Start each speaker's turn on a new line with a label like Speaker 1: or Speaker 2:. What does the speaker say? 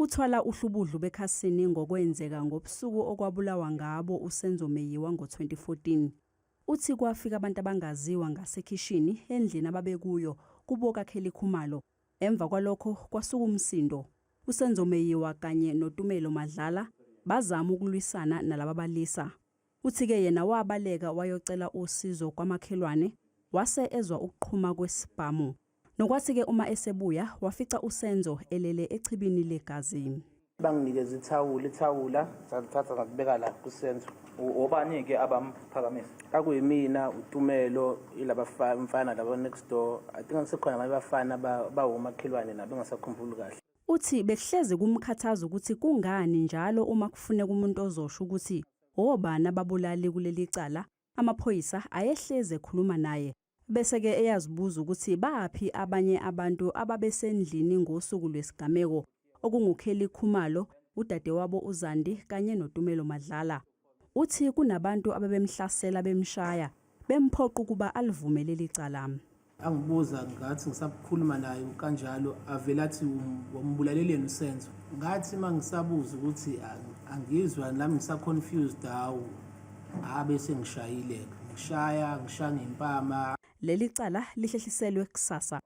Speaker 1: Uthwala uhlubudlu bekhasini ngokwenzeka ngobusuku okwabulawa ngabo uSenzo Meyiwa ngo-2014. Uthi kwafika abantu abangaziwa ngasekhishini endlini ababekuyo kuboka kheli khumalo. Emva kwalokho kwasuka umsindo. uSenzo Meyiwa kanye noTumelo Madlala bazama ukulwisana nalababalisa. Uthi-ke yena wabaleka wayocela usizo kwamakhelwane, wase ezwa ukuqhuma kwesibhamu. Nokwathi-ke uma esebuya wafica uSenzo elele echibini legazi.
Speaker 2: Banginikeza ithawula sathatha ngakubeka la kuSenzo.
Speaker 3: Obani-ke abamphakamisa?
Speaker 2: Akuyimina, uTumelo, ilaba mfana laba next door. I think ngisekhona abafana bawomakhelwane nabo engasakhumbuli kahle.
Speaker 1: Uthi bekuhleze kumkhathaza ukuthi kungani njalo uma kufuneka umuntu ozosho ukuthi obani ababulali kuleli cala, amaphoyisa ayehleze ekhuluma naye. Bese-ke eyazibuza ukuthi baphi abanye abantu ababesendlini ngosuku lwesigameko okungukheli khumalo, udadewabo uZandi kanye noTumelo Madlala. Uthi kunabantu ababemhlasela bemshaya bemphoqa ukuba alivumele leli cala.
Speaker 4: Angibuza ngathi ngisakhuluma naye kanjalo avela athi umbulaleleni uSenzo. Ngathi mangisabuza ukuthi angizwa nami ngisa-confused bese ngishayile. Ngishaya ngempama.
Speaker 1: Leli cala lihlehliselwe kusasa.